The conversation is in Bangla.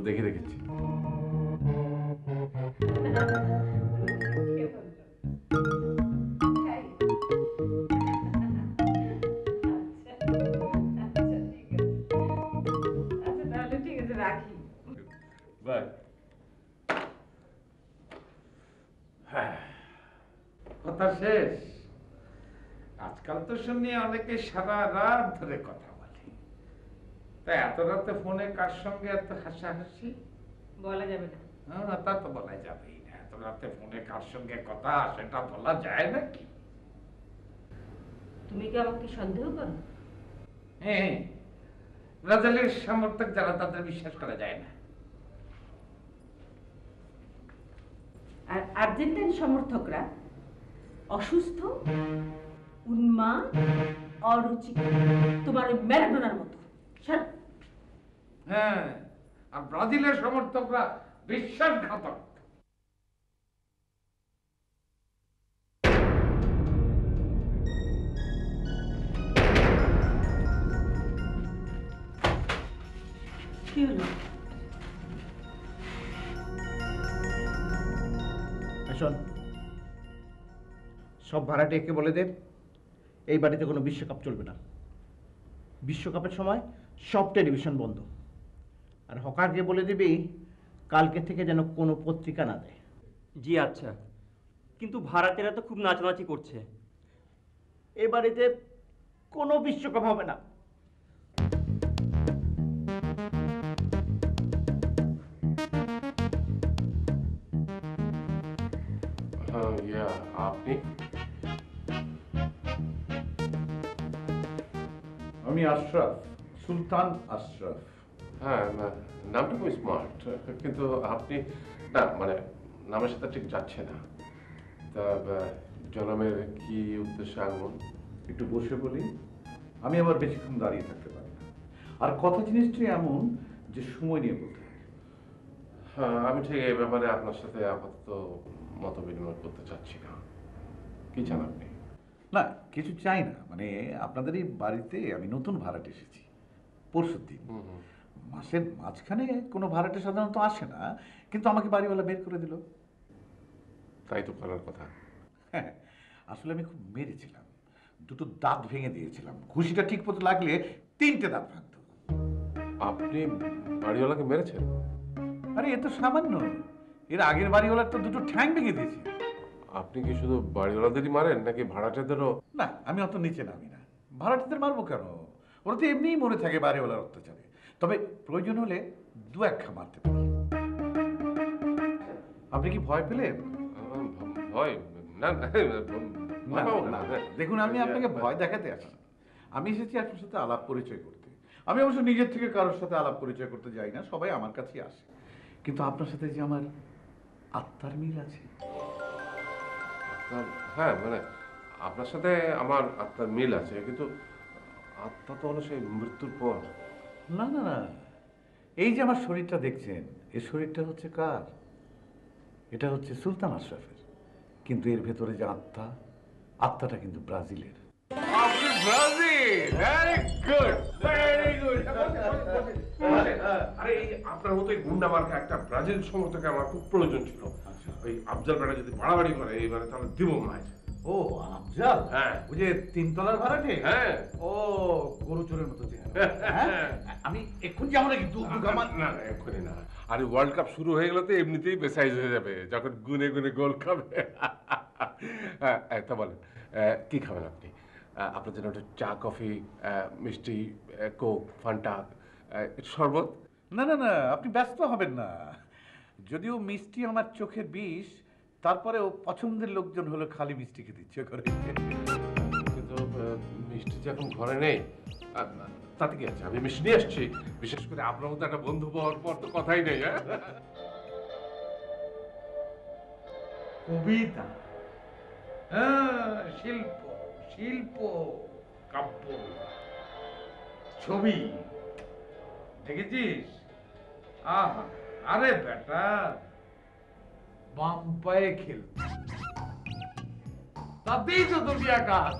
দেখে রেখেছি। বাই। হ্যাঁ, কথা শেষ। আজকাল তো শুনি অনেকে সারা রাত ধরে কথা বলে, তাই এত রাতে ফোনে কার সঙ্গে এত হাসাহাসি? বলা যাবে না। হ্যাঁ, তা তো বলা যাবেই না। এত রাতে ফোনে কার সঙ্গে কথা সেটা বলা যায় নাকি? তুমি কি আমাকে সন্দেহ করো? হ্যাঁ, ব্রাজিলের সমর্থক যারা, তাদের বিশ্বাস করা যায় না। আর আর্জেন্টাইন সমর্থকরা অসুস্থ, উন্মাদ, অরুচিকর, তোমার ওই ম্যারাডোনার মতো। হ্যাঁ, আর ব্রাজিলের সমর্থকরা বিশ্বাসঘাতক। কি হলো? শোন, সব ভাড়াটিয়াকে বলে দে এই বাড়িতে কোনো বিশ্বকাপ চলবে না। বিশ্বকাপের সময় সব টেলিভিশন বন্ধ। আর হকারকে বলে দিবি কালকে থেকে যেন কোনো পত্রিকা না দেয়। জি আচ্ছা, কিন্তু ভাড়াটেরা তো খুব নাচানাচি করছে। এ বাড়িতে কোনো বিশ্বকাপ হবে না। আপনি? আমি আশরাফ, সুলতান আশরাফ। হ্যাঁ, নামটা খুব স্মার্ট, কিন্তু আপনি না, মানে নামের সাথে ঠিক যাচ্ছে না। তা জনাবের কি উদ্দেশ্যে আগমন? একটু বসে বলি, আমি আবার বেশিক্ষণ দাঁড়িয়ে থাকতে পারি না। আর কথা জিনিসটি এমন যে সময় নিয়ে বলতে হয়। হ্যাঁ, আমি ঠিক এই ব্যাপারে আপনার সাথে আপাতত মত বিনিময় করতে চাচ্ছি না। কি চান আপনি? না, কিছু চাই না, মানে আপনাদের এই বাড়িতে আমি নতুন ভাড়াটে এসেছি পরশুর দিন। মাসের মাঝখানে কোনো ভাড়াটে সাধারণত আসে না, কিন্তু আমাকে বাড়িওয়ালা বের করে দিল। তাই তো করার কথা। হ্যাঁ, আসলে আমি খুব মেরেছিলাম, দুটো দাঁত ভেঙে দিয়েছিলাম। ঘুষিটা ঠিক মতো লাগলে 3টে দাঁত ভাঙতো। আপনি বাড়িওয়ালাকে মেরেছেন? আরে এ তো সামান্য, এর আগের বাড়িওয়ালার তো দুটো ঠ্যাং ভেঙে দিয়েছি। আপনি কি শুধু বাড়িওয়ালাদেরই মারেন নাকি ভাড়াটেদেরও? না, আমি অত নিচে নামি না। ভাড়াটিদের মারবো কেন? ওরা তো এমনিই মরে থাকে বাড়িওয়ালার অত্যাচারে। তবে প্রয়োজন হলে 2-1 মারতে পারি। আপনি কি ভয় পেলেন? ভয়? না না, দেখুন, আমি আপনাকে ভয় দেখাতে আসি। আমি এসেছি আপনার সাথে আলাপ পরিচয় করতে। আমি অবশ্য নিজের থেকে কারোর সাথে আলাপ পরিচয় করতে যাই না, সবাই আমার কাছেই আসে। কিন্তু আপনার সাথে যে আমার আত্মার মিল আছে। হ্যাঁ, মানে আপনার সাথে আমার আত্মার মিল আছে, কিন্তু আত্মা তো হলো সেই মৃত্যুর পর। না না না, এই যে আমার শরীরটা দেখছেন, এই শরীরটা হচ্ছে কার? এটা হচ্ছে সুলতান আশরাফের। কিন্তু এর ভেতরে যে আত্মা, আত্মাটা কিন্তু ব্রাজিলের। আপনি Brazil? Very good, very good. আরে এই আপনার মতো এই গুন্ডা মার্কা একটা ব্রাজিল সমর্থকে আমার খুব প্রয়োজন ছিল। ওই আফজাল বেটা যদি বাড়াবাড়ি করে এইবারে, তাহলে দিব মাছ। ও আফজাল? হ্যাঁ, ওই যে 3 তলার ভাড়াটে? হ্যাঁ। ও গরু চোরের মতো চেহারা। হ্যাঁ, আমি এক্ষুনি যাবো নাকি? না না, এক্ষুনি না। আরে ওয়ার্ল্ড কাপ শুরু হয়ে গেলে তো এমনিতেই বেসাইজ হয়ে যাবে, যখন গুনে গুনে গোল খাবে। হ্যাঁ, তা বলেন কি খাবেন আপনি? আপনার জন্য একটু চা, কফি, মিষ্টি, কোক, ফান্টা, শরবত? না না না, আপনি ব্যস্ত হবেন না। যদিও মিষ্টি আমার চোখের বিষ, তারপরেও পছন্দের লোকজন হলো খালি মিষ্টি খেতে ইচ্ছে করে। কিন্তু মিষ্টি যে এখন ঘরে নেই, তাতে কি আছে, আমি মিষ্টি নিয়ে আসছি। বিশেষ করে আপনার মতো একটা বন্ধু পাওয়ার পর তো কথাই নেই। হ্যাঁ, কবিতা, হ্যাঁ, শিল্প, শিল্প, কাব্য, ছবি দেখেছিস? আহা, আরে বেটা বাম পায়ে খেল, তাতেই তো দুনিয়া কাজ।